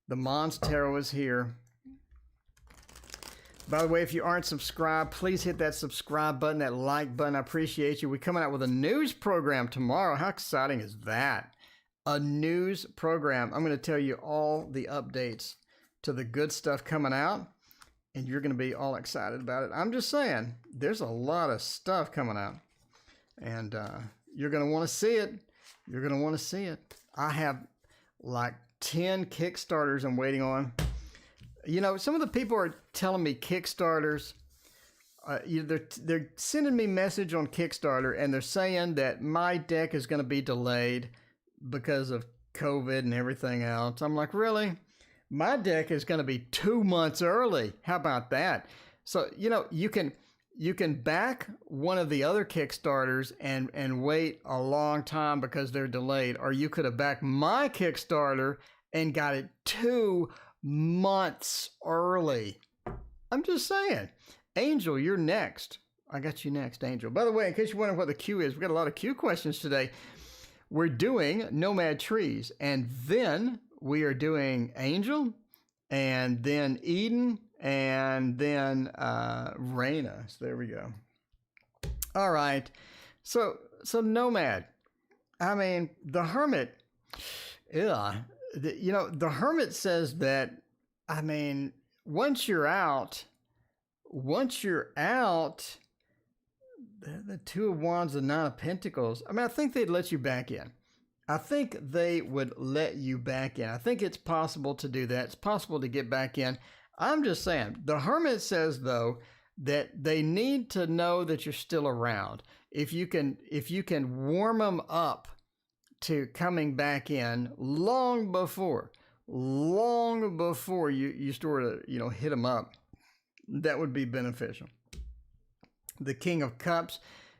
The Mons Tarot is here. By the way, if you aren't subscribed, please hit that subscribe button, that like button. I appreciate you. We're coming out with a news program tomorrow. How exciting is that? A news program. I'm going to tell you all the updates to the good stuff coming out, and you're going to be all excited about it. I'm just saying, there's a lot of stuff coming out, and you're going to want to see it. You're going to want to see it. I have like 10 Kickstarters I'm waiting on. Some of the people are telling me Kickstarters, they're sending me message on Kickstarter, and they're saying that my deck is going to be delayed because of COVID and everything else. I'm like, really? My deck is going to be 2 months early. How about that? So, you can back one of the other Kickstarters and wait a long time because they're delayed, or you could have backed my Kickstarter and got it 2 months early. I'm just saying. Angel, you're next. I got you next, Angel. By the way, in case you're wondering what the Q is, we got a lot of Q questions today. We're doing Nomad Trees, and then we are doing Angel, and then Eden, and then Raina. So there we go. All right. So Nomad. I mean, the Hermit. Yeah. The Hermit says that. I mean, once you're out. The Two of Wands, the Nine of Pentacles. I mean, I think they'd let you back in. I think they would let you back in. I think it's possible to do that. It's possible to get back in. I'm just saying. The Hermit says, though, that they need to know that you're still around. If you can warm them up to coming back in long before you sort of, hit them up, that would be beneficial. The King of Cups,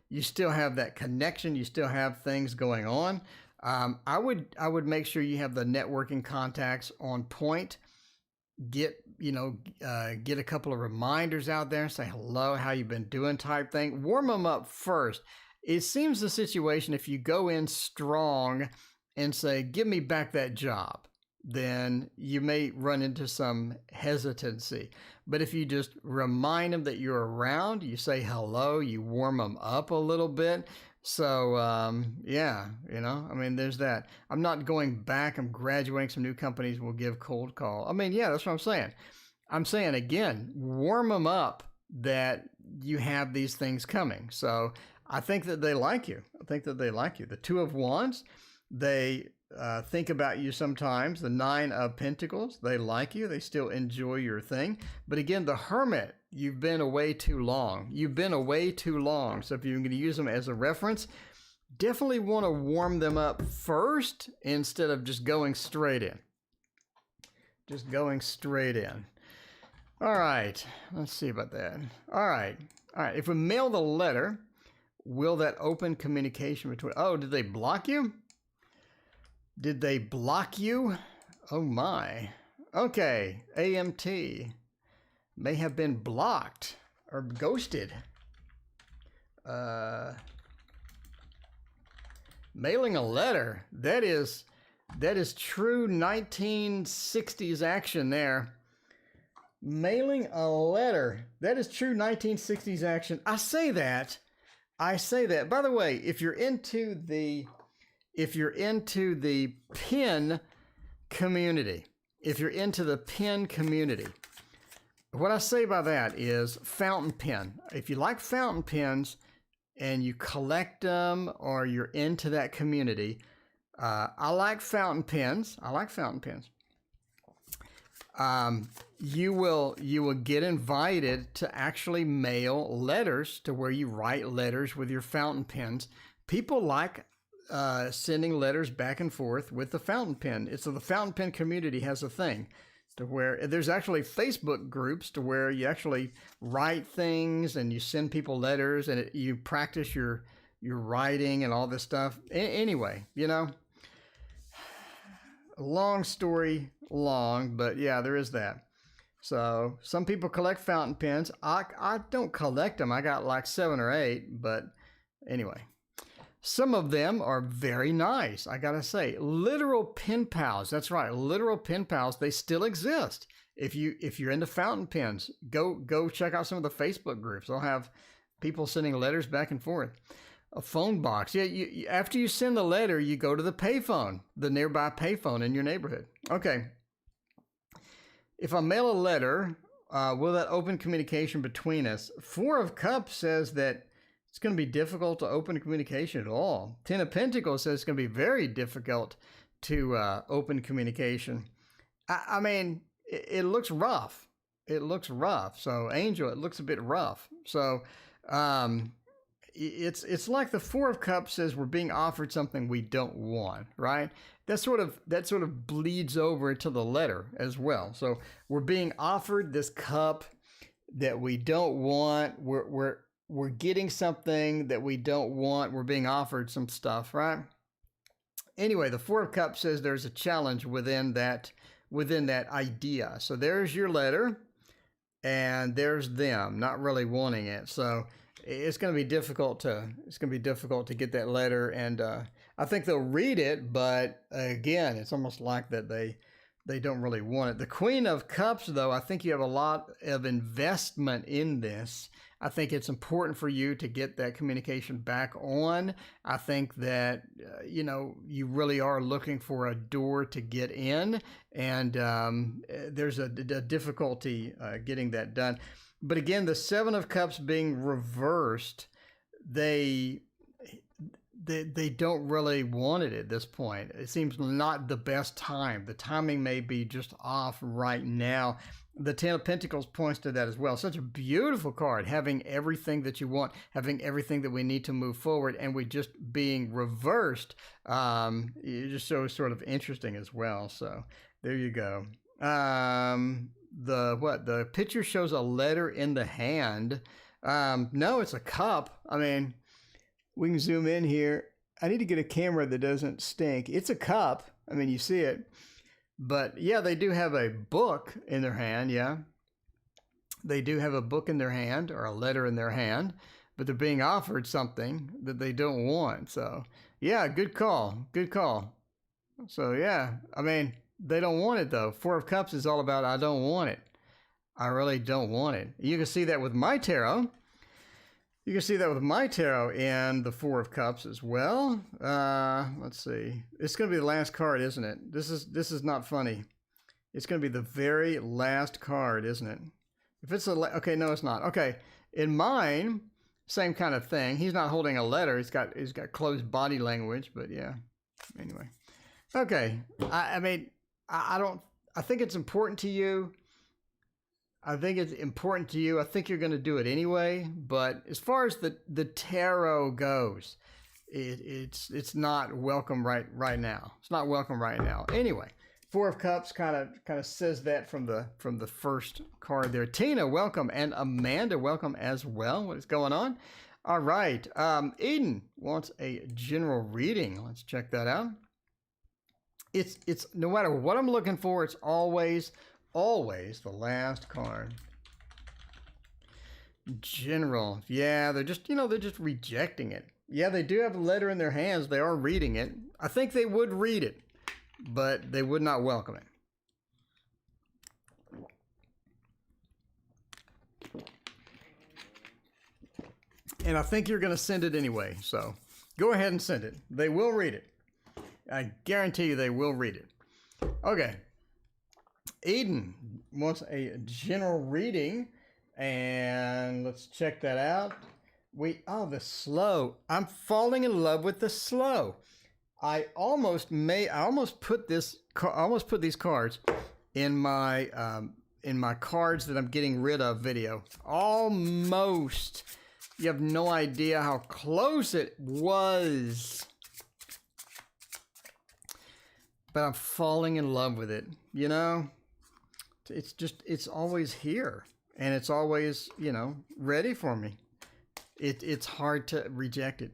you still have that connection. You still have things going on. I would make sure you have the networking contacts on point. Get a couple of reminders out there. Say hello, how you been doing type thing. Warm them up first. It seems the situation, if you go in strong and say, give me back that job, then you may run into some hesitancy. But if you just remind them that you're around, you say hello, you warm them up a little bit. So, I mean, there's that. I'm not going back. I'm graduating. Some new companies will give cold call. I mean, yeah, that's what I'm saying. I'm saying, again, warm them up that you have these things coming. So I think that they like you. The Two of Wands, they think about you sometimes. The Nine of Pentacles, they like you. They still enjoy your thing. But again, the Hermit, you've been away too long. So if you're going to use them as a reference, definitely want to warm them up first instead of just going straight in. All right. Let's see about that. All right. If we mail the letter, will that open communication between... Oh, did they block you? Oh my. Okay. AMT may have been blocked or ghosted. Mailing a letter. That is true 1960s action there. Mailing a letter. That is true 1960s action. I say that. By the way, if you're into the pen community, what I say by that is fountain pen. If you like fountain pens and you collect them or you're into that community, I like fountain pens. You will get invited to actually mail letters to where you write letters with your fountain pens. People like sending letters back and forth with the fountain pen. So the fountain pen community has a thing to where there's actually Facebook groups to where you actually write things and you send people letters and you practice your writing and all this stuff. Anyway, long story long, but yeah, there is that. So some people collect fountain pens. I don't collect them. I got like 7 or 8, but anyway. Some of them are very nice, I gotta say. Literal pen pals, that's right, literal pen pals, they still exist. If you're into fountain pens, go check out some of the Facebook groups. They'll have people sending letters back and forth. A phone box, yeah. After you send the letter, you go to the payphone, the nearby payphone in your neighborhood. Okay. If I mail a letter, will that open communication between us? 4 of Cups says that it's going to be difficult to open communication at all. 10 of Pentacles says it's going to be very difficult to open communication. I mean, it looks rough. So, Angel, it looks a bit rough. So, it's like the 4 of Cups says we're being offered something we don't want, right? That sort of bleeds over into the letter as well. So, we're being offered this cup that we don't want. We're getting something that we don't want. We're being offered some stuff, right? Anyway, the 4 of Cups says there's a challenge within that idea. So there's your letter, and there's them not really wanting it. So it's going to be difficult to get that letter, and I think they'll read it, but again, it's almost like that they don't really want it. The Queen of Cups, though, I think you have a lot of investment in this. I think it's important for you to get that communication back on. I think that, you really are looking for a door to get in, and there's a difficulty getting that done. But again, the Seven of Cups being reversed, they don't really want it at this point. It seems not the best time. The timing may be just off right now. The Ten of Pentacles points to that as well. Such a beautiful card, having everything that you want, having everything that we need to move forward, and we just being reversed. It just so sort of interesting as well. So there you go. The picture shows a letter in the hand. No, it's a cup. I mean, we can zoom in here. I need to get a camera that doesn't stink. It's a cup. I mean, you see it. But yeah, they do have a book in their hand. Yeah, they do have a book in their hand, or a letter in their hand, but they're being offered something that they don't want. So yeah, good call. Good call. So yeah, I mean, they don't want it though. Four of Cups is all about, I don't want it. I really don't want it. You can see that with my tarot. You can see that with my tarot and the Four of Cups as well. Let's see. It's going to be the last card, isn't it? This is not funny. It's going to be the very last card, isn't it? If it's okay, no, it's not. Okay, in mine, same kind of thing. He's not holding a letter. He's got closed body language, but yeah. Anyway, okay. I mean, I think it's important to you. I think it's important to you. I think you're going to do it anyway. But as far as the tarot goes, it's not welcome right now. It's not welcome right now. Anyway, Four of Cups kind of says that from the first card there. Tina, welcome, and Amanda, welcome as well. What is going on? All right. Eden wants a general reading. Let's check that out. It's no matter what I'm looking for, it's always the last card. General. Yeah, they're just rejecting it. Yeah, they do have a letter in their hands. They are reading it. I think they would read it, but they would not welcome it. And I think you're going to send it anyway. So go ahead and send it. They will read it. I guarantee you they will read it. Okay. Eden wants a general reading, and let's check that out. The slow. I'm falling in love with the slow. I almost put these cards in my cards that I'm getting rid of video. Almost. You have no idea how close it was. But I'm falling in love with it, It's always here, and it's always, ready for me. It's hard to reject it.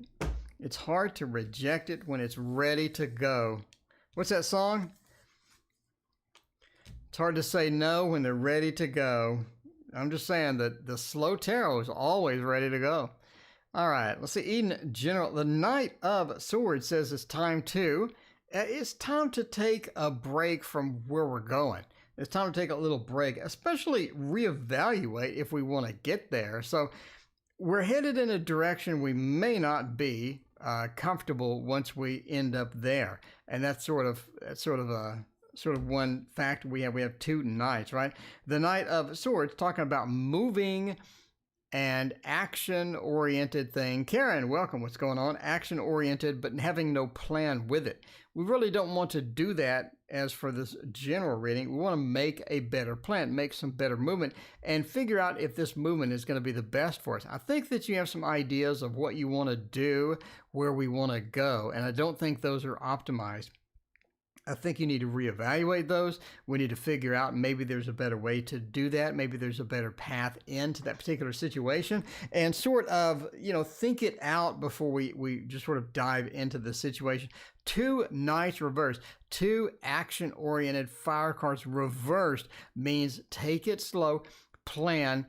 It's hard to reject it when it's ready to go. What's that song? It's hard to say no when they're ready to go. I'm just saying that the slow tarot is always ready to go. All right, let's see. Eden, general. The Knight of Swords says it's time to take a break from where we're going. It's time to take a little break, especially reevaluate if we want to get there. So we're headed in a direction we may not be comfortable once we end up there, and that's sort of one fact we have. We have two knights, right? The Knight of Swords talking about moving and action-oriented thing. Karen, welcome. What's going on? Action-oriented, but having no plan with it. We really don't want to do that as for this general reading. We want to make a better plan, make some better movement, and figure out if this movement is going to be the best for us. I think that you have some ideas of what you want to do, where we want to go, and I don't think those are optimized. I think you need to reevaluate those. We need to figure out maybe there's a better way to do that. Maybe there's a better path into that particular situation, and sort of, think it out before we just sort of dive into the situation. Two Knights reversed, two action-oriented fire cards reversed means take it slow, plan,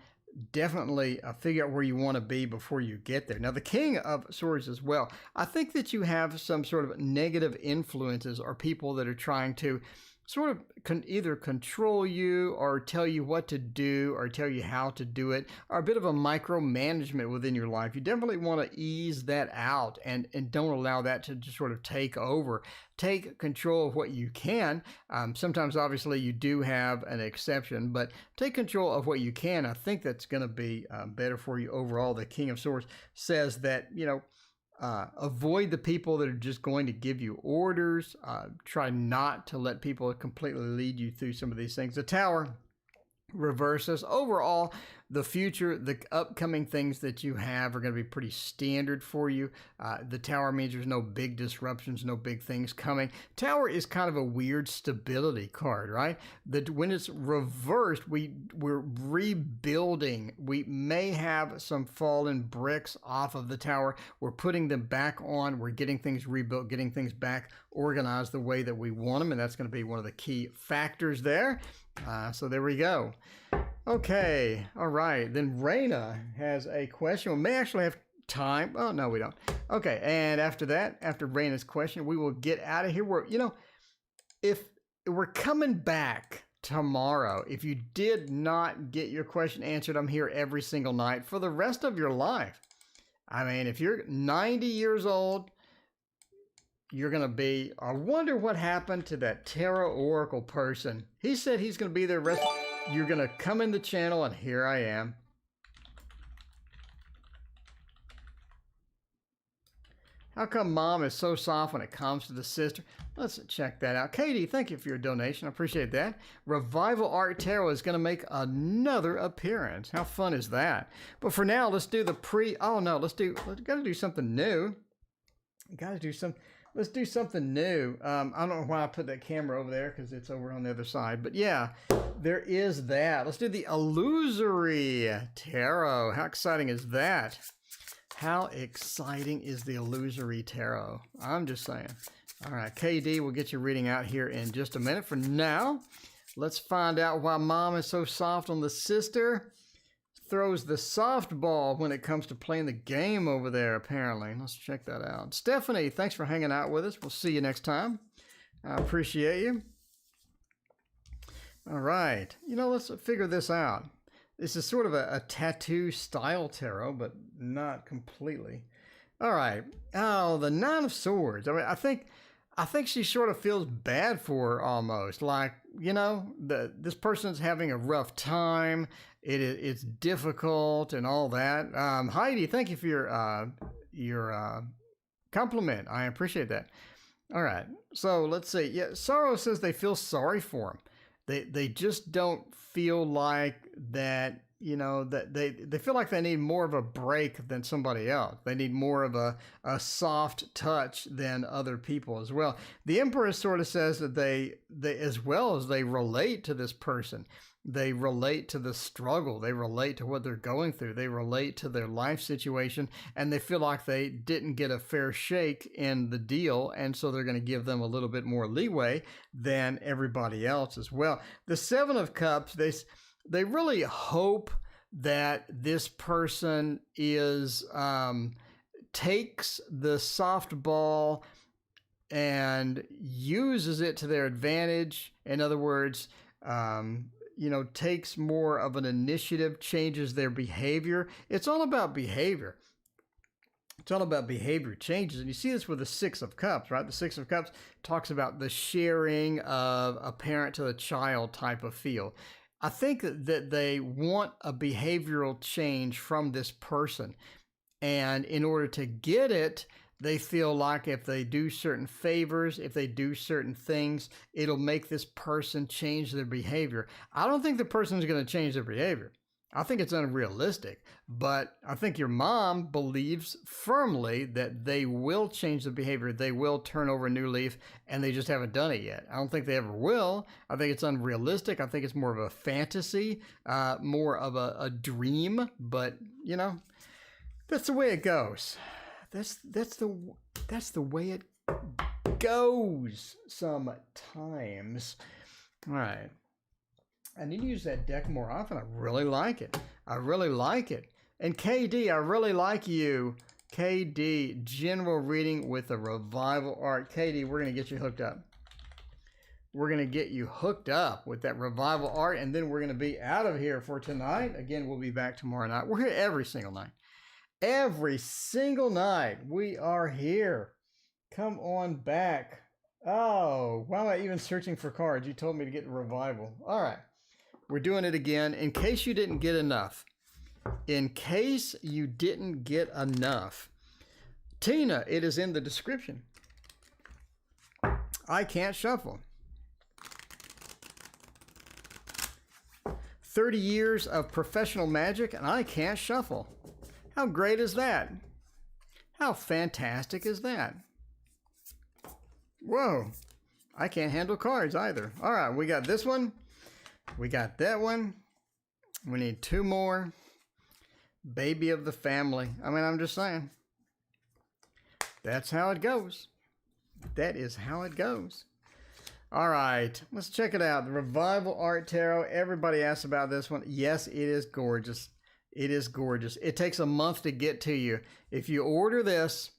definitely figure out where you want to be before you get there. Now, the King of Swords as well. I think that you have some sort of negative influences or people that are trying to sort of either control you or tell you what to do or tell you how to do it, or a bit of a micromanagement within your life. You definitely want to ease that out and don't allow that to just sort of take over. Take control of what you can. Sometimes, obviously, you do have an exception, but take control of what you can. I think that's going to be better for you overall. The King of Swords says that, avoid the people that are just going to give you orders. Try not to let people completely lead you through some of these things. The Tower reverses. Overall, the future, the upcoming things that you have are going to be pretty standard for you. The Tower means there's no big disruptions, no big things coming. Tower is kind of a weird stability card, right? That when it's reversed, we're rebuilding. We may have some fallen bricks off of the Tower. We're putting them back on. We're getting things rebuilt, getting things back organized the way that we want them, and that's going to be one of the key factors there. So there we go. Okay, all right. Then Raina has a question. We may actually have time. Oh, no, we don't. Okay, and after that, after Raina's question, we will get out of here. If we're coming back tomorrow, if you did not get your question answered, I'm here every single night for the rest of your life. I mean, if you're 90 years old, you're going to be, I wonder what happened to that Tarot Oracle person. He said he's going to be there the rest. You're going to come in the channel, and here I am. How come mom is so soft when it comes to the sister? Let's check that out. Katie, thank you for your donation. I appreciate that. Revival Art Tarot is going to make another appearance. How fun is that? But for now, let's do the oh no, let's got to do something new. Let's do something new. I don't know why I put that camera over there because it's over on the other side. But yeah, there is that. Let's do the Illusory Tarot. How exciting is that? How exciting is the Illusory Tarot? I'm just saying. All right, KD, we'll get your reading out here in just a minute. For now, let's find out why mom is so soft on the sister. Throws the softball when it comes to playing the game over there, apparently. Let's check that out. Stephanie, thanks for hanging out with us. We'll see you next time. I appreciate you. All right. Let's figure this out. This is sort of a tattoo style tarot, but not completely. All right. Oh, the Nine of Swords. I mean, I think she sort of feels bad for her almost. Like, this person's having a rough time. It's difficult and all that. Heidi, thank you for your compliment. I appreciate that. All right. So let's see. Yeah, Sorrow says they feel sorry for him. They just don't feel like that. That they feel like they need more of a break than somebody else. They need more of a soft touch than other people as well. The Empress sort of says that they as well as they relate to this person. They relate to the struggle. They relate to what they're going through. They relate to their life situation, and they feel like they didn't get a fair shake in the deal, and so they're going to give them a little bit more leeway than everybody else as well. The Seven of Cups, they really hope that this person takes the softball and uses it to their advantage. In other words, takes more of an initiative, changes their behavior. It's all about behavior. It's all about behavior changes. And you see this with the Six of Cups, right? The Six of Cups talks about the sharing of a parent to the child type of feel. I think that they want a behavioral change from this person. And in order to get it, they feel like if they do certain favors, if they do certain things, it'll make this person change their behavior. I don't think the person's going to change their behavior. I think it's unrealistic, but I think your mom believes firmly that they will change the behavior. They will turn over a new leaf, and they just haven't done it yet. I don't think they ever will. I think it's unrealistic. I think it's more of a fantasy, more of a dream, but that's the way it goes. That's the way it goes sometimes. All right. I need to use that deck more often. I really like it. I really like it. And KD, I really like you. KD, general reading with a revival art. KD, we're going to get you hooked up. We're going to get you hooked up with that revival art, and then we're going to be out of here for tonight. Again, we'll be back tomorrow night. We're here every single night. Every single night we are here. Come on back. Oh, why am I even searching for cards? You told me to get the revival. All right. We're doing it again in case you didn't get enough. In case you didn't get enough. Tina, it is in the description. I can't shuffle. 30 years of professional magic, and I can't shuffle. How great is that? How fantastic is that? Whoa, I can't handle cards either. All right, we got this one. We got that one. We need 2 more. Baby of the family. I mean, I'm just saying. That's how it goes. That is how it goes. All right, let's check it out. The Revival Art Tarot. Everybody asks about this one. Yes, it is gorgeous. It is gorgeous. It takes a month to get to you. If you order this,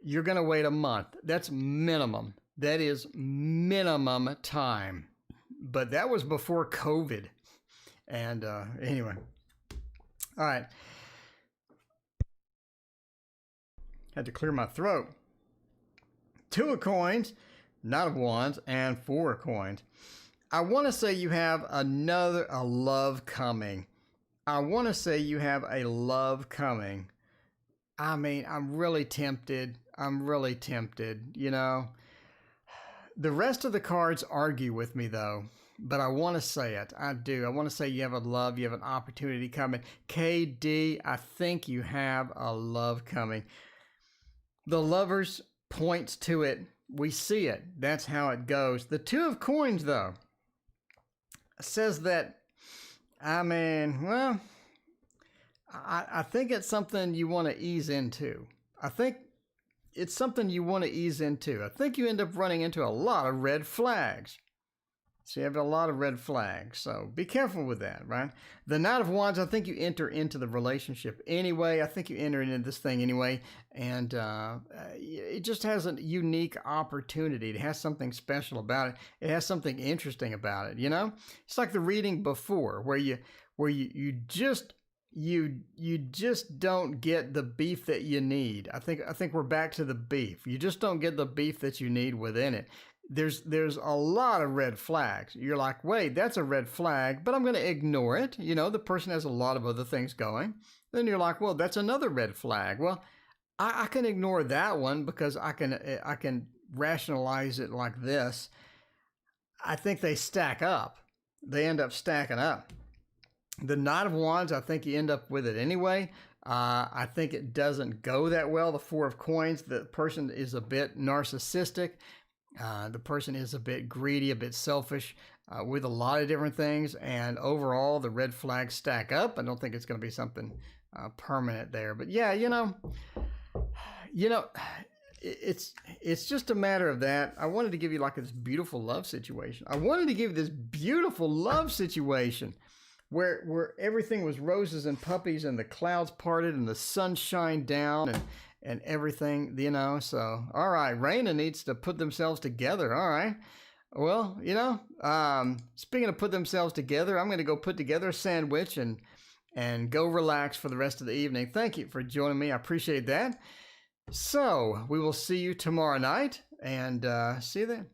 you're going to wait a month. That's minimum. That is minimum time. But that was before COVID. And anyway. All right. Had to clear my throat. 2 of coins. Knight of Wands, and 4 coins. I want to say you have a love coming. I want to say you have a love coming. I mean, I'm really tempted. You know. The rest of the cards argue with me, though. But I want to say it. I do. I want to say you have a love. You have an opportunity coming. KD, I think you have a love coming. The Lovers points to it. We see it. That's how it goes. The 2 of coins, though, says that, I mean, well, I think it's something you want to ease into. I think it's something you want to ease into. I think you end up running into a lot of red flags. So you have a lot of red flags. So be careful with that, right? The Knight of Wands, I think you enter into the relationship anyway. I think you enter into this thing anyway. And it just has a unique opportunity. It has something special about it. It has something interesting about it, you know? It's like the reading before where you just don't get the beef that you need. I think we're back to the beef. You just don't get the beef that you need within it. There's a lot of red flags. You're like, wait, that's a red flag, but I'm going to ignore it. You know, the person has a lot of other things going. Then you're like, well, that's another red flag. Well, I can ignore that one because I can rationalize it like this. I think they stack up. They end up stacking up. The Knight of Wands, I think you end up with it anyway. I think it doesn't go that well. The 4 of coins, the person is a bit narcissistic. The person is a bit greedy, a bit selfish with a lot of different things. And overall, the red flags stack up. I don't think it's going to be something permanent there. But yeah, you know, it's just a matter of that. I wanted to give you like this beautiful love situation. I wanted to give you this beautiful love situation where everything was roses and puppies and the clouds parted and the sun shined down and everything, you know. So, all right, Raina needs to put themselves together. All right. Well, you know, speaking of put themselves together, I'm going to go put together a sandwich and go relax for the rest of the evening. Thank you for joining me. I appreciate that. So we will see you tomorrow night, and see you then.